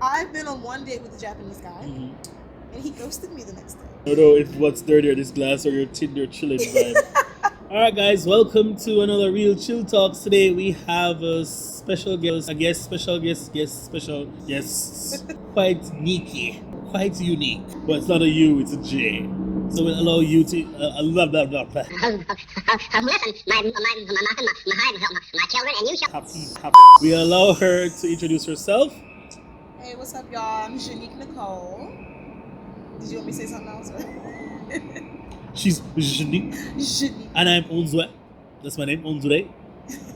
I've been on one date with a Japanese guy, Mm-hmm. and he ghosted me the next day. I don't know if what's dirtier, this glass or your Tinder chilling vibe. Alright guys, welcome to another Real Chill Talks. Today we have a special guest, special guest, quite Nikki, quite unique. But it's not a U, it's a J. So we'll allow you to, blah, blah, blah, blah. Listen, my children, and you shall. We allow her to introduce herself. Hey, what's up, y'all? I'm Jnique Nicole. Did you want me to say something else? She's Jnique. Jnique. And I'm Onzwe. That's my name, Onzwe.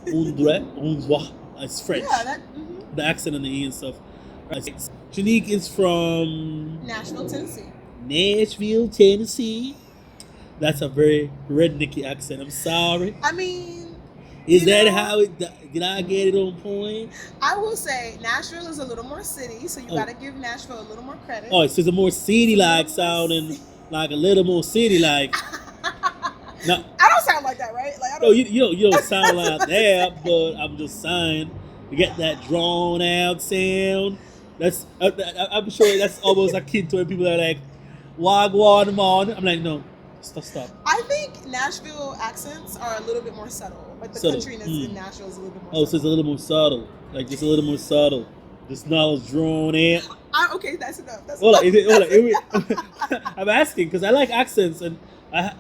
Onzwa. It's French. Yeah, that. The accent and the E and stuff. Right. Jnique is from Nashville, Tennessee. Nashville, Tennessee. That's a very rednecky accent. I'm sorry. I mean, Is that how it? Did I get it on point? I will say Nashville is a little more city, so you gotta give Nashville a little more credit. Oh, it's a more city-like sounding, like a little more city-like. No, I don't sound like that, right? Like I no, don't. you don't sound like that, but I'm just saying, you get that drawn-out sound. That's I'm sure that's almost akin to when people are like, "Wagwan man." I'm like, no, stop. I think Nashville accents are a little bit more subtle. Like the Subtle. countryness in Nashville is a little bit more Oh, so subtle. it's a little more subtle. Like just a little more subtle. Just not as drawn out. Okay, that's enough. That's Hold on, enough. I'm asking because I like accents, and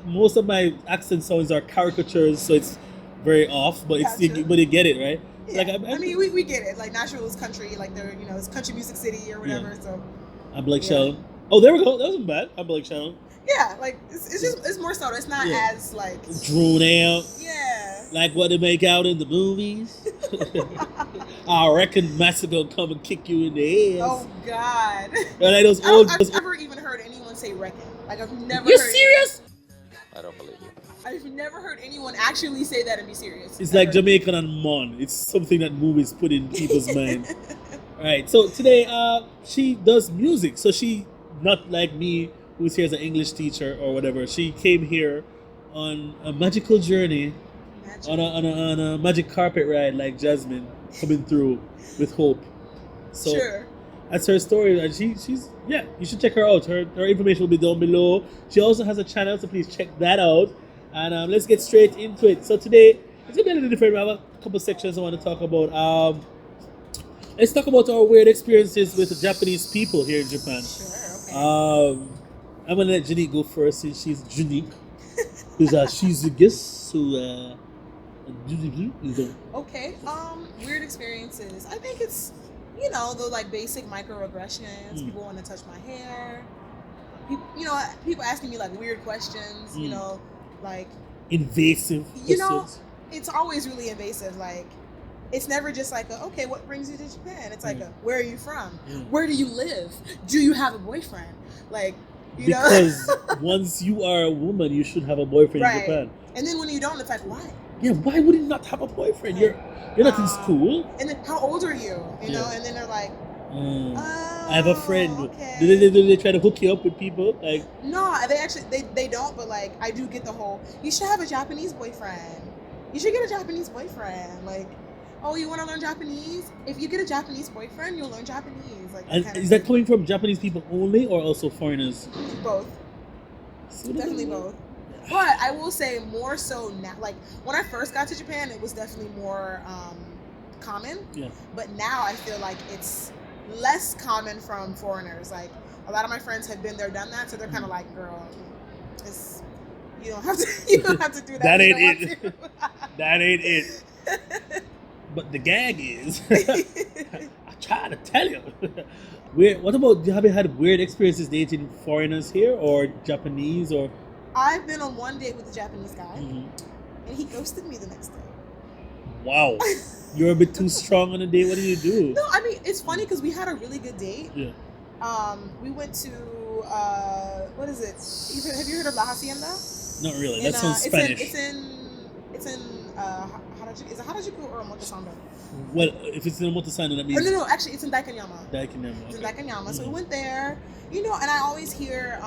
most of my accent sounds are caricatures, so it's very off. But Gotcha. but you get it, right? Yeah. Like I mean, we get it. Like Nashville is country, like they're it's country music city or whatever. Yeah. So I'm Blake Yeah. Shannon. Oh, there we go. That wasn't bad. I'm Blake Shannon. yeah, like it's more subtle. It's not Yeah. as like Drawn out, yeah. like what they make out in the movies. I reckon Master gonna come and kick you in the ass. Oh God. And like those I old. I've never even heard anyone say reckon. Like I've never. You heard, serious? I don't believe you. I've never heard anyone actually say that and be serious. It's Never. like Jamaican and Mon. It's something that movies put in people's mind. Alright, so today she does music. So she, not like me, who's here as an English teacher or whatever. She came here on a magical journey, Magic. on a magic carpet ride like Jasmine coming through with hope. So Sure. that's her story, and she's you should check her out. Her information will be down below. She also has a channel, so please check that out. And let's get straight into it. So today it's gonna be a little different. We have a couple sections I want to talk about. Let's talk about our weird experiences with the Japanese people here in Japan. Sure. Okay. I'm gonna let Jnique go first since she's Jnique. Because she's the guest, so Okay. Weird experiences. I think it's the like basic microaggressions. People want to touch my hair. People asking me like weird questions. Like invasive questions. it's always really invasive. Like it's never just like okay, what brings you to Japan? It's like where are you from? Where do you live? Do you have a boyfriend? Like because once you are a woman, you should have a boyfriend right. in Japan. And then when you don't, it's like why? Yeah, why would you not have a boyfriend? You're not in school. And then how old are you? You know, Yeah. and then they're like, I have a friend. Okay. Do they try to hook you up with people? Like No, they don't. But like, I do get the whole. You should have a Japanese boyfriend. You should get a Japanese boyfriend. Like, oh, you want to learn Japanese? If you get a Japanese boyfriend, you'll learn Japanese. Like, and kind of is that thing. coming from Japanese people only or also foreigners? Both? So Definitely both. But I will say more so now. Like when I first got to Japan, it was definitely more common. Yeah. But now I feel like it's less common from foreigners. Like a lot of my friends have been there, done that, so they're kind of like, "Girl, you don't have to do that. That if you ain't don't it. want to." That ain't it. But the gag is, I try to tell you. What about, have you had weird experiences dating foreigners here or Japanese or? I've been on one date with a Japanese guy, Mhm. and he ghosted me the next day. Wow, you're a bit too strong on a date. What did you do? No, I mean it's funny because we had a really good date. Yeah. We went to what is it? Have you heard of La Hacienda? Not really. That sounds it's Spanish. It's in Harajuku. Is it Harajuku or Omotesando? Well, if it's in Omotesando, that means No, actually it's in Daikanyama. Daikinema. It's in Okay. Daikanyama. So we went there, and I always hear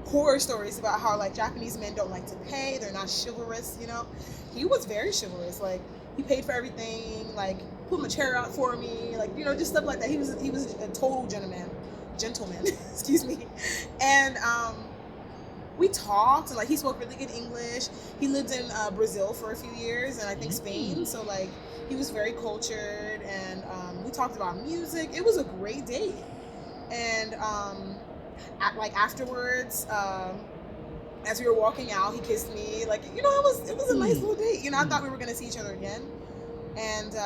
horror stories about how like Japanese men don't like to pay, they're not chivalrous, He was very chivalrous. Like he paid for everything, like put my chair out for me, like, you know, just stuff like that. He was a total gentleman, excuse me. And we talked, and like he spoke really good English. He lived in Brazil for a few years, and I think Spain. So like he was very cultured, and we talked about music. It was a great date. And afterwards, as we were walking out, he kissed me. Like, you know, it was a nice little date. You know, I thought we were gonna see each other again. And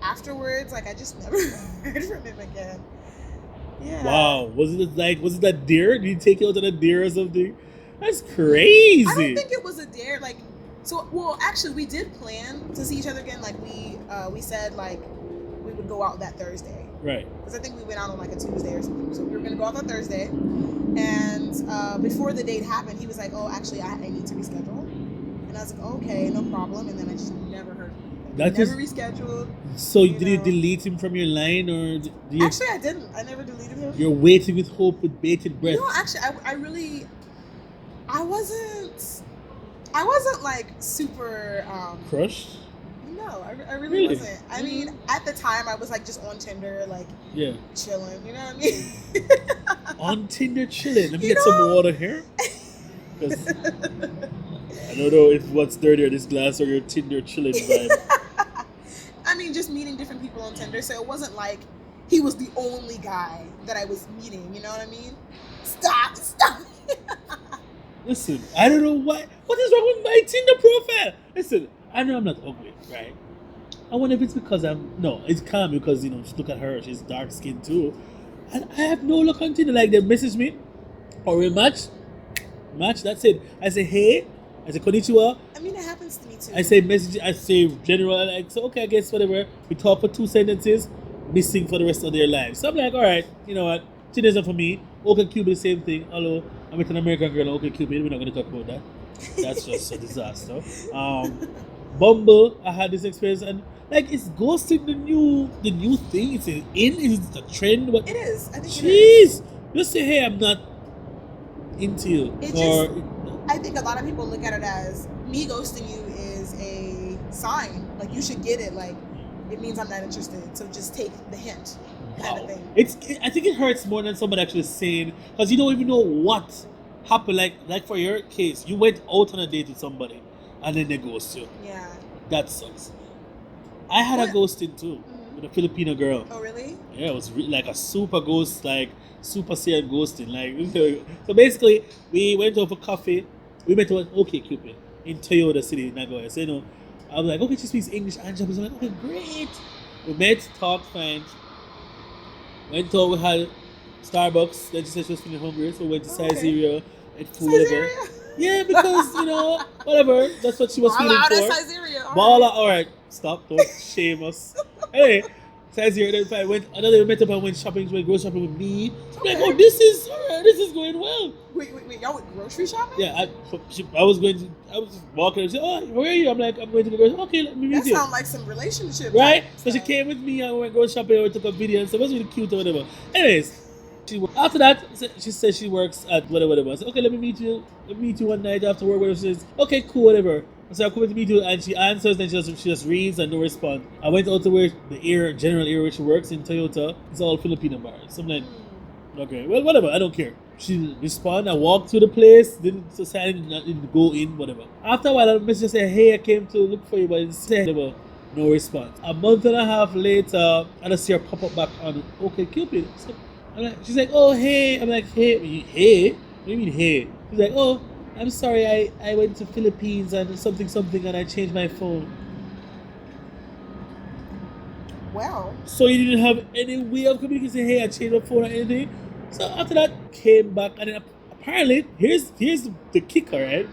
afterwards, like, I just never heard from him again. Yeah. Wow. Was it that dare? Did you take it out on a dare or something? That's crazy. I don't think it was a dare. Like, so, well, actually, we did plan to see each other again. Like, we said, like, we would go out that Thursday. Right. Because I think we went out on, like, a Tuesday or something. So we were going to go out that Thursday. And before the date happened, he was like, oh, actually, I need to reschedule. And I was like, okay, no problem. And then I just never heard from him. Never rescheduled. So did you delete him from your line, or did you? Actually, I didn't. I never deleted him. You're waiting with hope with bated breath. No, actually, I wasn't like super crushed. No, I really wasn't. I mean, at the time, I was like just on Tinder, like chilling. You know what I mean? On Tinder chilling. Let me get some water here. Because I don't know if what's dirtier, this glass or your Tinder chilling vibe. I mean, just meeting different people on Tinder, so it wasn't like he was the only guy that I was meeting. You know what I mean? Stop. Listen, I don't know what is wrong with my Tinder profile. Listen, I know I'm not ugly, right? I wonder if it's because it's calm because, you know, just look at her, she's dark skinned too. And I have no luck on Tinder. Like, they message me or we match, that's it. I say, hey, I say, konnichiwa. I mean, it happens to me too. I say message, I say general, like, so okay, I guess whatever. We talk for 2 sentences, missing for the rest of their lives. So I'm like, all right, you know what? Tinder's not for me. OkCupid, the same thing. Hello, I'm with an American girl on OkCupid. We're not going to talk about that. That's just a disaster. Bumble, I had this experience, and like, is ghosting the new thing? It's an in? Is it a trend? What? It is. I think it is. Jeez, just say, hey, I'm not into you. I think a lot of people look at it as me ghosting you is a sign. Like, you should get it. Like, it means I'm not interested. So just take the hint, kind of thing. I think it hurts more than somebody actually saying, because you don't even know what happened. Like for your case, you went out on a date with somebody, and then they ghost you. Yeah. That sucks. I had a ghosting too with a Filipino girl. Oh, really? Yeah, it was like a super ghost, like super saiyan ghosting. Like, so basically, we went over coffee. We met on OkCupid in Toyota City, Nagoya. So, you know, I was like, okay, she speaks English and Japanese. I'm like, okay, great. We met, talked, fine. Went out, we had Starbucks. Then she said she was feeling hungry, so we went to Sizeria, ate food, whatever. Yeah, because, you know, whatever. That's what she was feeling for. All right. Stop, don't shame us. Anyway, Sizeria, then fine. We met up and went shopping. She went grocery shopping with me. I'm like, oh, this is going well. Wait, y'all went grocery shopping? Yeah, I was walking and she said, oh, where are you? I'm like, I'm going to the grocery. Okay, let me meet you. That sounds like some relationship. Right? So she came with me and we went grocery shopping and we took a video and stuff. It was really cute or whatever. Anyways, after that, she said she works at whatever. I said, okay, let me meet you one night after work. Whatever. She says, okay, cool, whatever. So I come to meet you and she answers and she just reads and no response. I went out to where the general area where she works in Toyota. It's all Filipino bars. So I'm like, okay, well, whatever, I don't care. She responded, I walked to the place, didn't go in, whatever. After a while, I messaged her say, hey, I came to look for you, but it said no response. A month and a half later, I just see her pop up back on OkCupid. So she's like, oh, hey. I'm like, hey? What do you mean, hey? She's like, oh, I'm sorry, I went to Philippines and something, and I changed my phone. Well. So you didn't have any way of communicating, hey, I changed my phone or anything? So after that, came back, and then apparently, here's the kicker, right?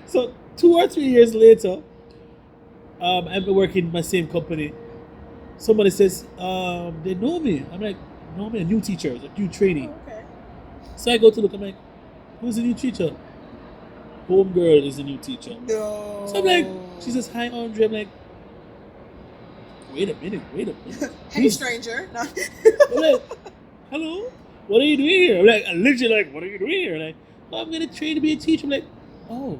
So 2 or 3 years later, I've been working in my same company. Somebody says, they know me. I'm like, no, I'm a new teacher, a new trainee. Oh, okay. So I go to look, I'm like, who's the new teacher? Homegirl is the new teacher. No. So I'm like, she says, hi, Andre. I'm like, wait a minute. Hey, stranger. No. I'm like, hello? What are you doing here? I'm like, literally like, what are you doing here? Like, oh, I'm going to train to be a teacher. I'm like, oh,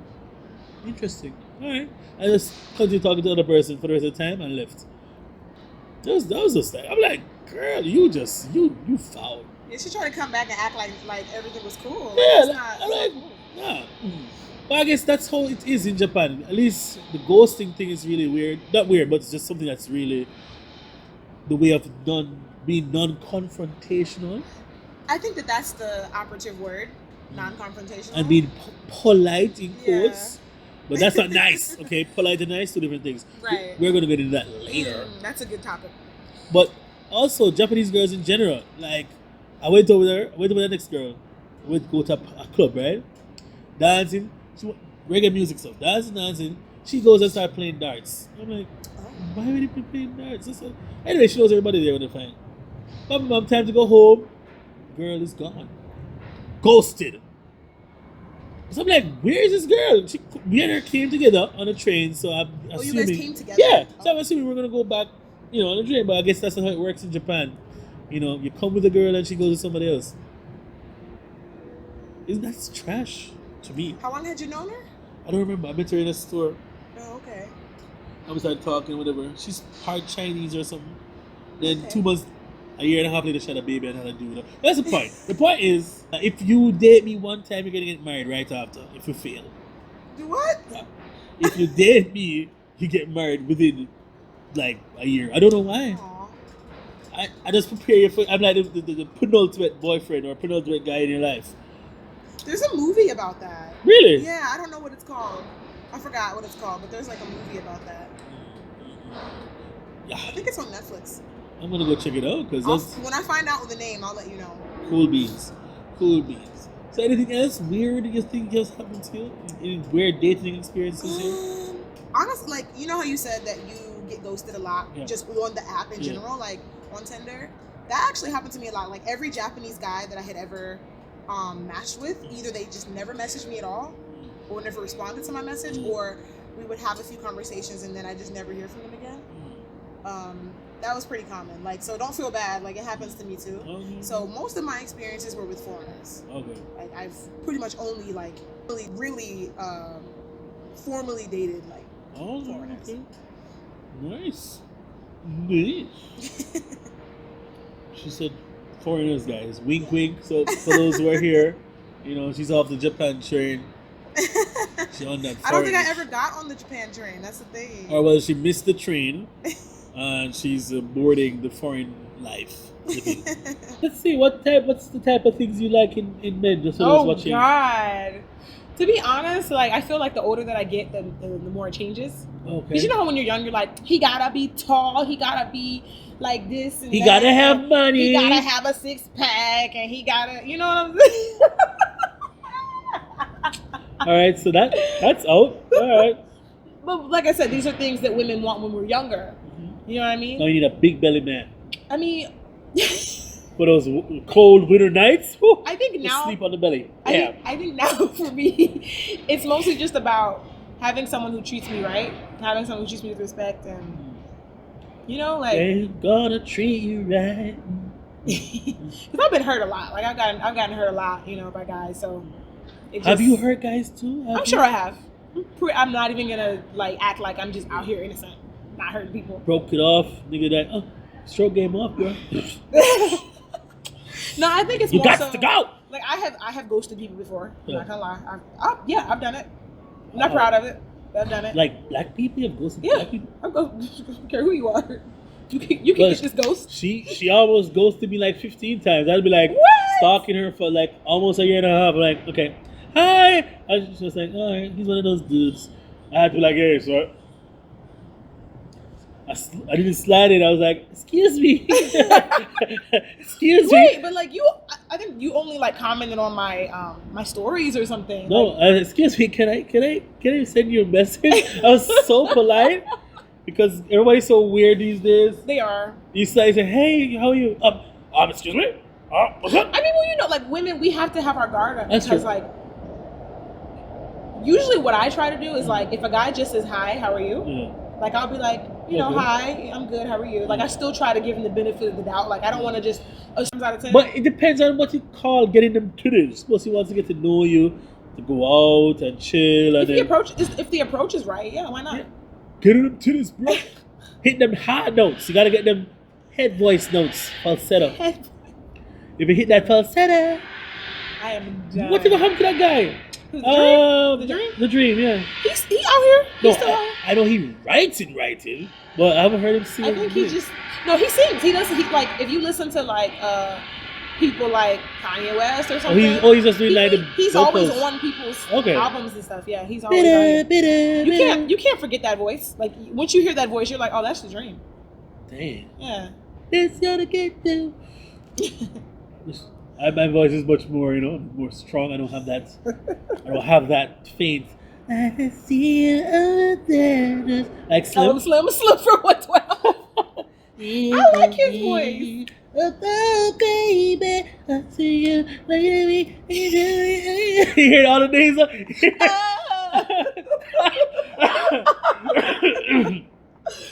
interesting. All right. I just continued talking to the other person for the rest of the time and left. That was just like, I'm like, girl, you foul. Yeah, she tried to come back and act like everything was cool. Yeah, It's not, I'm it's like, not cool. nah. But I guess that's how it is in Japan. At least the ghosting thing is really weird. Not weird, but it's just something that's really the way of being non-confrontational I think that's the operative word, non-confrontational. and being polite in Yeah. quotes. But that's not nice, okay? Polite and nice, two different things. Right. We're gonna get into that later. That's a good topic. But also Japanese girls in general. Like I went over with the next girl. I went to go to a club, right? Dancing. Reggae music stuff. Dancing. She goes and starts playing darts. I'm like, why would you be playing darts? Anyway, she knows everybody there when they find. Mom, time to go home. Girl is gone. Ghosted. So I'm like, where is this girl? Me and her came together on a train, so I'm assuming. You guys came together? Yeah, so I'm assuming we're gonna go back, on the train. But I guess that's not how it works in Japan. You come with a girl and she goes with somebody else. Isn't that trash to me? How long had you known her? I don't remember. I met her in a store. Oh, okay. I was started talking, whatever. She's part Chinese or something. Then Okay. 2 months, a year and a half later, she had a baby and had a dude. That's the point. The point is, if you date me one time, you're gonna get married right after. If you fail, Do what? if you date me, you get married within like a year. I don't know why. Aw. I just prepare you for. I'm like the penultimate boyfriend or penultimate guy in your life. There's a movie about that. Really? Yeah, I don't know what it's called. I forgot what it's called, but there's like a movie about that. Yeah, I think it's on Netflix. I'm gonna go check it out because that's When I find out the name, I'll let you know. cool beans. Cool beans. So anything else weird you think has happened to you? Any weird dating experiences here? Honestly, like, you know how you said that you get ghosted a lot just on the app in Yeah. general, like on Tinder? That actually happened to me a lot. Like every Japanese guy that I had ever matched with, either they just never messaged me at all or never responded to my message, or we would have a few conversations and then I just never hear from them again. That was pretty common. Like, so don't feel bad. Like, it happens to me too. Okay. So most of my experiences were with foreigners. Okay. Like, I've pretty much only like really formally dated like Oh, foreigners. okay. Nice. She said foreigners, guys. Wink, wink. So for those who are here, she's off the Japan train. She on that. I don't think I ever got on the Japan train. That's the thing. Or well, she missed the train, and she's boarding the foreign life. Let's see what's the type of things you like in men. Just so Oh watching. God. To be honest, like I feel like the older that I get, the more it changes. Okay. Because you know how when you're young, you're like, he gotta be tall, he gotta be like this, and He that, gotta have money. he gotta have a 6-pack, and he gotta, you know what I'm saying? All right, so that's out. All right. But like I said, these are things that women want when we're younger. You know what I mean? Now you need a big belly man I mean, for those cold winter nights. Whew, I think just now, sleep on the belly. I think now for me, it's mostly just about having someone who treats me right, having someone who treats me with respect, and like. They're gonna treat you right. Because I've been hurt a lot. Like I've gotten hurt a lot, by guys. So Have you hurt guys too? I'm sure I have. I'm not even gonna act like I'm just out here innocent, not hurting people. Broke it off, nigga. That stroke game off, bro. No, I think it's You more got so, to go. Like I have ghosted people before. I'm Yeah. not gonna lie. I've done it. I'm not proud of it, but I've done it. Like black people, you have ghosted Yeah. black people. I don't care who you are. You can Well, get this ghost. She almost ghosted me like 15 times. I'd be like What? stalking her for like almost a year and a half. I'm like, okay, hi. I was just like, all right, he's one of those dudes. I had to be like, hey, sir. I didn't slide it. I was like, excuse me. Excuse me. Wait, but I think you only commented on my my stories or something. No, excuse me. Can I send you a message? I was so polite because everybody's so weird these days. They are. You say, hey, how are you? Excuse me. What's up? I mean, well, women, we have to have our guard up That's because, true. usually what I try to do is if a guy just says hi, how are you? Yeah. I'll be like, Okay. hi, I'm good. How are you? I still try to give him the benefit of the doubt. I don't want to just times out of 10. But it depends on what you call getting them to this. Suppose he wants to get to know you, to go out and chill, and if the approach is right, yeah, why not? get them to this, bro. hit them hard notes. You gotta get them head voice notes, falsetto. If you hit that falsetto, I am done. what happened to that guy? Who's the Dream? The Dream, yeah. He out here? No, He's still out here? I know he writes, but I haven't heard him sing. I think he just he sings. He does. He like if you listen to like people like Kanye West or something. He's just doing like the he's vocals. always on people's Okay. albums and stuff. Yeah, he's always on it. You can't forget that voice. Like once you hear that voice, you're like, oh, that's the Dream. Damn. Yeah. It's gonna get them. My voice is much more, more strong. I don't have that. I don't have that faint. I can see you over there. Like Slim. Slim from 112. I like his voice. Oh, baby, I see you, baby. You hear all the names?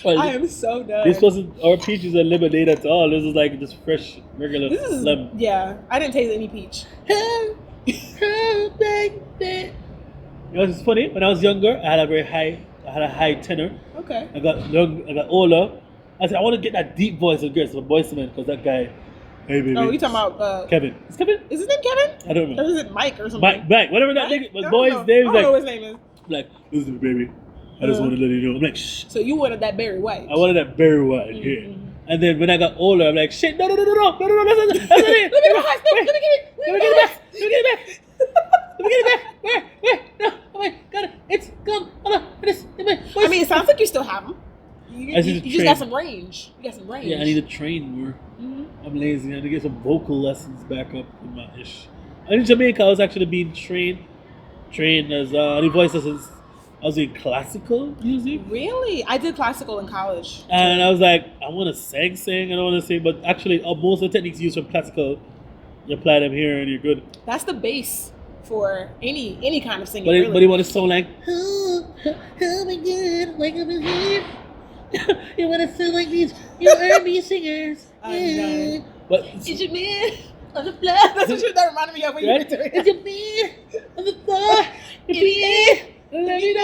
Well, I am so done. This wasn't our peaches and lemonade at all. This was like just fresh, regular lemon. Yeah, I didn't taste any peach. Oh, baby. It's funny. When I was younger, I had a high tenor. Okay. I got older. I said I want to get that deep voice of Grace from Boyz II Men because that guy. Hey baby. Oh, you talking about Kevin? Is Kevin? Is his name Kevin? I don't know. Or is it Mike or something? Mike, whatever that nigga. But boy's name is I don't like. know what his name is. Like, listen, baby. I just want to let you know. I'm like, shh. So you wanted that Barry White? I wanted that Barry White, yeah. And then when I got older, I'm like, shit, no, that's not it. Let me get it. Let me get it back. Where? No, oh my God, it's gone. Hold on, I mean, it sounds like you still have them. You just got some range. You got some range. Yeah, I need to train more. I'm lazy. I need to get some vocal lessons back up in my ish. In Jamaica, I was actually being trained as the voice lessons. I was doing classical music. Really? I did classical in college. And I was like, I want to sing, I don't want to sing. But actually, most of the techniques used from classical, you apply them here and you're good. That's the base for any kind of singing, But you want to sound like, oh my God, wake up in here. You want to sound like these R&B singers. Yeah. But it's your man on the floor. That's what that reminded me of when you were doing it. It's your man on the floor. Your man. Let me know.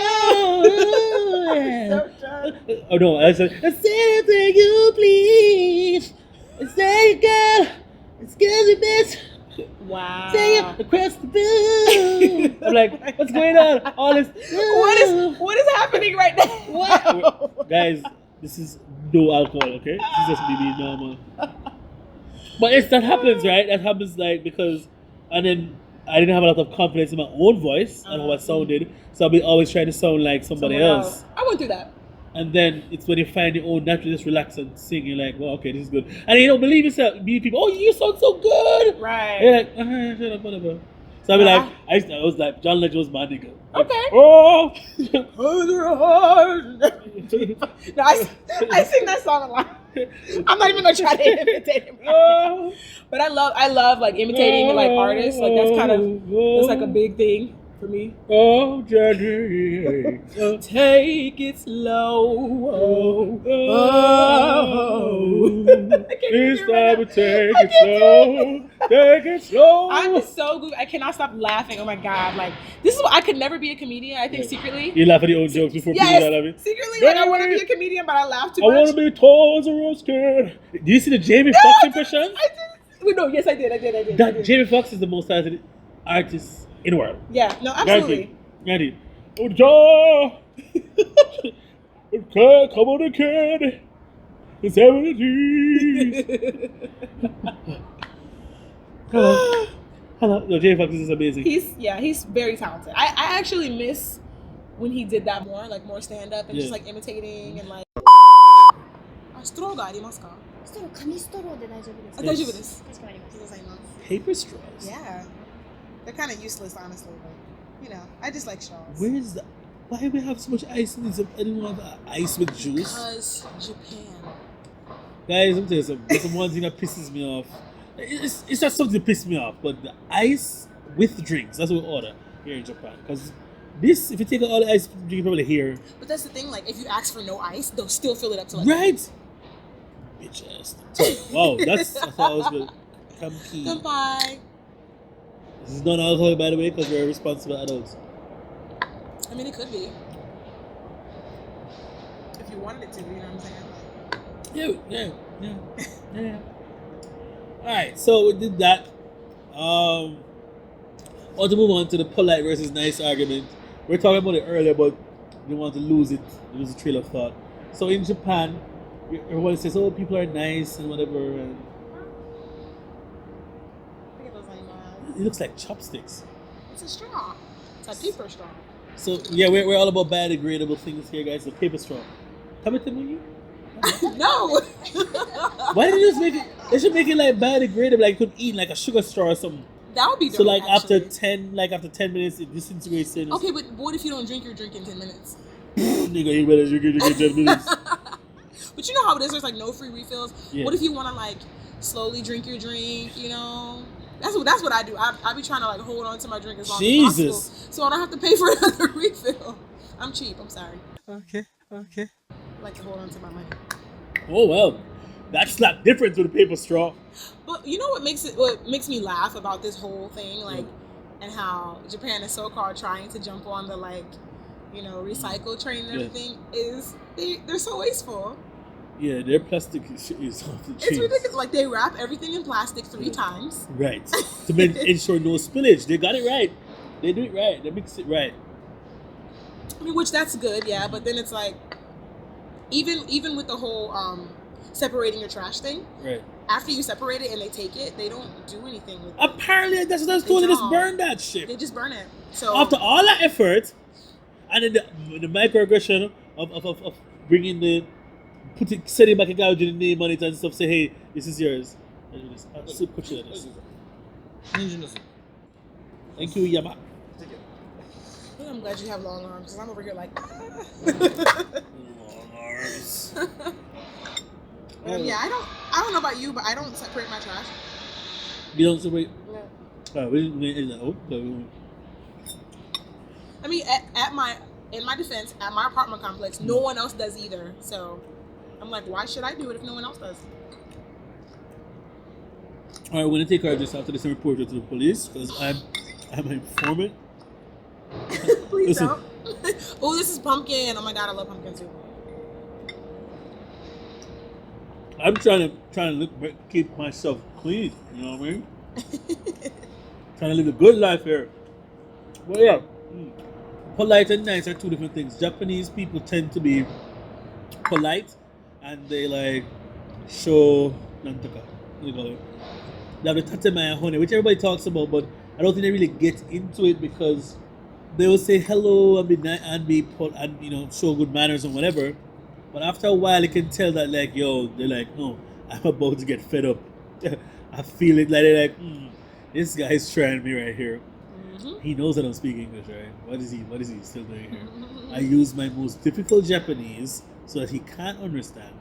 Oh no, I said it to you, please. Say it, girl. Excuse me, bitch. Wow. Say it across the room. I'm like, what's going on? All this. What is happening right now? Wow. Guys, this is no alcohol, okay? This is just me being normal. But that happens, right? That happens because, and then I didn't have a lot of confidence in my own voice and how I sounded, so I'll be always trying to sound like somebody else. I went through that. And then it's when you find your own natural, just relax and sing. You're like, well, okay, this is good. And you don't believe yourself. Meet people, oh, you sound so good. Right. You're like, shut up, whatever. So I be like, I was like, John Legend was my nigga. Like, okay. Oh. No, I sing that song a lot. I'm not even gonna try to imitate him. But I love like imitating like artists. Like that's like a big thing for me. Oh, Johnny. Take it slow. This time take it slow. Take it slow. I'm so good. I cannot stop laughing. Oh my God. Like, this is what I could never be a comedian, I think, secretly. You laugh at your own jokes before people that love it? Secretly, like, I want to be a comedian, but I laugh too much. I want to be tall as a roaster. Do you see the Jamie Foxx impression? No, yes, I did. Jamie Foxx is the most talented artist in the world. Yeah, no, absolutely. Guaranteed. Oh, Joe. Okay, come on, kid. It's 70s. Hello. No, Jamie Foxx is amazing. He's very talented. I actually miss when he did that more, like more stand up and just like imitating and like. ストローがありますか? 紙ストローで大丈夫です。大丈夫です。かしこまりました。 Paper straws. Yeah. They're kind of useless, honestly, but, I just like straws. Why do we have so much ice in this? I didn't want ice with juice. Because Japan. Guys, let me tell you something. There's one thing that pisses me off. It's not something that pisses me off, but the ice with drinks. That's what we order here in Japan. Because if you take all the ice, you can probably hear. But that's the thing, like, if you ask for no ice, they'll still fill it up to like. Right? Bitch ass. Wow, I thought I was good. Goodbye. This is non-alcoholic, by the way, because we're responsible adults. I mean, it could be. If you wanted it to, you know what I'm saying? Like, Yeah. All right, so we did that. I want to move on to the polite versus nice argument. We are talking about it earlier, but we want to lose the trail of thought. So in Japan, everyone says, "Oh, people are nice and whatever." And I think it looks like mine. it looks like chopsticks. It's a straw. It's a paper straw. So yeah, we're all about biodegradable things here, guys. The paper straw. Come with me. No. Why did they just make it? They should make it like biodegradable, like you could eat like a sugar straw or something. That would be dope, So like actually. after 10 minutes, it disintegrates. In Okay, but what if you don't drink your drink in 10 minutes? Nigga, you better drink it in 10 minutes. But you know how it is. There's like no free refills. Yeah. What if you want to like slowly drink your drink? You know, that's what I do. I be trying to like hold on to my drink as long as possible, so I don't have to pay for another refill. I'm cheap. I'm sorry. Okay. I like to hold on to my money. Oh well, that's not different to the paper straw. But you know what makes me laugh about this whole thing, like, and how Japan is so called trying to jump on the like, you know, recycle train and everything is they're so wasteful. Yeah, their plastic is off the chain. It's ridiculous. Like they wrap everything in plastic 3 times. Right. To ensure no spillage. They got it right. They do it right. They mix it right. I mean, which that's good, yeah. But then it's like, even with the whole separating your trash thing. Right. After you separate it and they take it, they don't do anything with it. Apparently, that's what I was told. They just burn that shit. They just burn it. So after all that effort, and then the microaggression of bringing setting back a guy with the name on it and stuff, say, hey, this is yours. I'll see picture of this. Thank you, Yama. I'm glad you have long arms because I'm over here like. Long arms. Yeah, I don't know about you, but I don't separate my trash. You don't separate? No. I mean, in my defense, at my apartment complex, no one else does either. So I'm like, why should I do it if no one else does? All right, we're gonna take our address after this and report it to the police because I'm an informant. Please don't. Oh, this is pumpkin. Oh my god, I love pumpkin too. I'm trying to keep myself clean. You know what I mean? Trying to live a good life here. Well, yeah. Polite and nice are two different things. Japanese people tend to be polite and they like show nantaka. What do you call it? They have the tatemaya honey, which everybody talks about, but I don't think they really get into it because they will say hello and be nice and you know, show good manners and whatever. But after a while, you can tell that like, yo, they're like, no, I'm about to get fed up. I feel it like they're like, this guy's trying me right here. He knows that I'm speaking English, right? What is he still doing here? I use my most difficult Japanese so that he can't understand.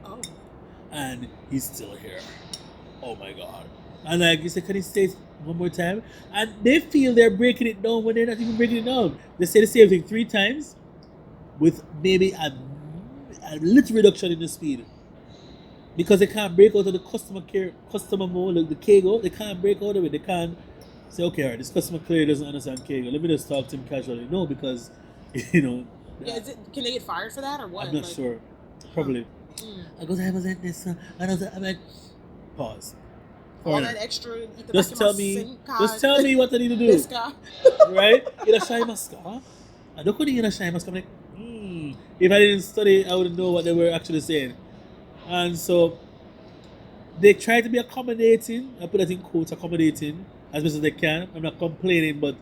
Oh. And he's still here. Oh my god. And like you said, can he say it one more time? And they feel they're breaking it down when they're not even breaking it down. They say the same thing 3 times with maybe a little reduction in the speed. Because they can't break out of the customer mode, like the Keigo, they can't break out of it. They can't say, okay, all right, this customer clearly doesn't understand Keigo. Let me just talk to him casually. No, because, you know. Yeah, can they get fired for that or what? I'm not sure. Probably. I go, I was at this, and I'm like, pause. All that extra. Just tell me what I need to do. Right? Irashimasu ka? I don't know irashimasu ka. I'm like, if I didn't study, I wouldn't know what they were actually saying. And so they try to be accommodating. I put that in quotes, accommodating as much as they can. I'm not complaining, but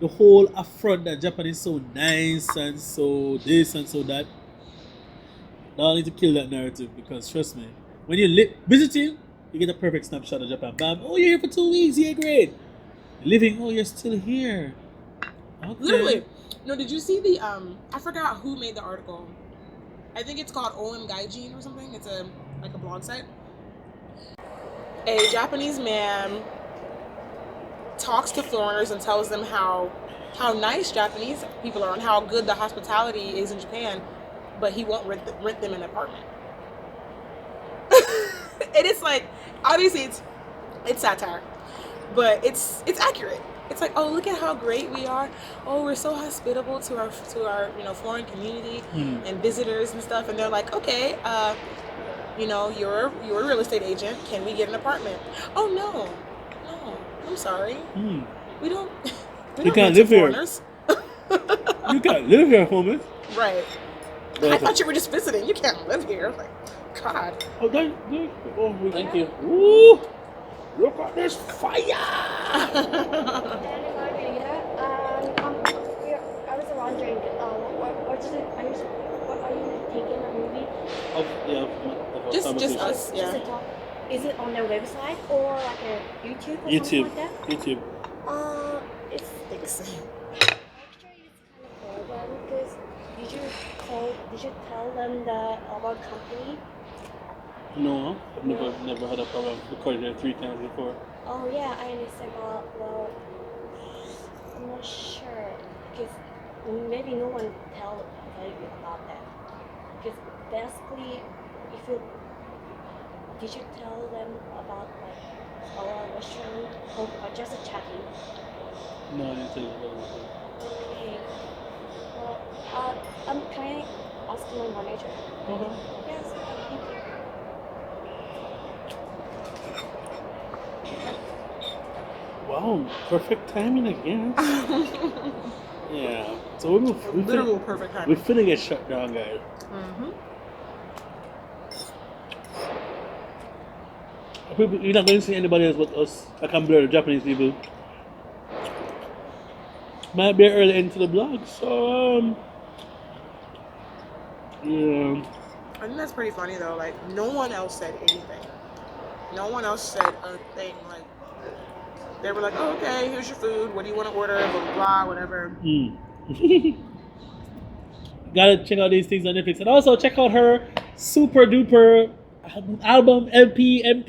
the whole affront that Japan is so nice and so this and so that. Now I need to kill that narrative because trust me, when you visiting, you get a perfect snapshot of Japan. Bam! Oh, you're here for 2 weeks. Yeah, great. Living. Oh, you're still here. Okay. Literally. No, did you see the I forgot who made the article. I think it's called OM Gaijin or something. It's a blog site. A Japanese man talks to foreigners and tells them how nice Japanese people are and how good the hospitality is in Japan, but he won't rent them an apartment. And it's like, obviously it's satire, but it's accurate. It's like, oh, look at how great we are. Oh, we're so hospitable to our foreign community and visitors and stuff. And they're like, okay, you know, you're a real estate agent. Can we get an apartment? Oh no, I'm sorry. We don't. We You don't can't rent to live here. foreigners. You can't live here, homie. Right. But- I thought you were just visiting. You can't live here. Like, God. Oh, thank you. Ooh, look at this fire! And Margarita, I was wondering, what are you taking a movie? Just us. Just Yeah. a talk. Is it on their website or like a YouTube or YouTube. something like that? YouTube. It's Think so. actually it's kind of problem because did you tell them that our company? No, I've never had a problem recording it 3 times before. Oh yeah, I understand. Well, I'm not sure because maybe no one tell you about that. Because basically, did you tell them about like our restaurant or just a chatting? No, I didn't tell you about it. Okay. Well, can I ask my manager? Okay. Yes. Thank you. Wow, perfect timing again. Yeah. So Literal perfect we're timing. finna get shut down, guys. Mm-hmm. You're not going to see anybody else but us. I can blur the Japanese people. Might be early into the vlog, so yeah. I think that's pretty funny though. Like, no one else said anything. No one else said a thing. Like, they were like, "Oh, okay, here's your food. What do you want to order? Blah blah blah, whatever." Gotta check out these things on Netflix, and also check out her super duper album EP. EP.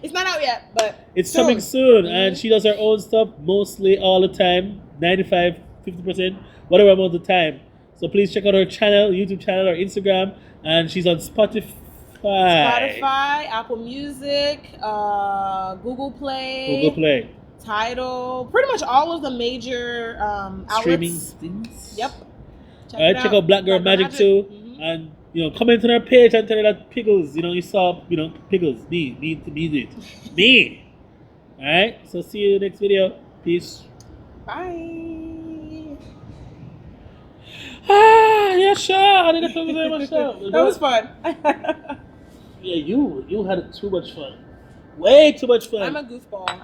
It's not out yet, but It's soon. coming soon, and she does her own stuff mostly all the time, 95, 50%, whatever amount of time. So please check out her channel, YouTube channel, or Instagram, and she's on Spotify. Spotify, Apple Music, Google Play, Tidal, pretty much all of the major Streaming outlets. things. Yep. Alright, check out Black Girl Magic too, and comment on her page and tell her that Pickles, you saw, Pickles, me it, me. Alright, so see you in the next video. Peace. Bye. Yeah, sure. I didn't come with myself. That was fun. Yeah, you had too much fun. Way too much fun. I'm a goofball.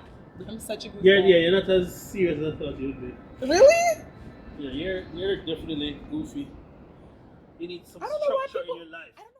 I'm such a goofball. You're not as serious as I thought you would be. Really? Yeah, you're definitely goofy. You need some I don't know why structure people. in your life. I don't know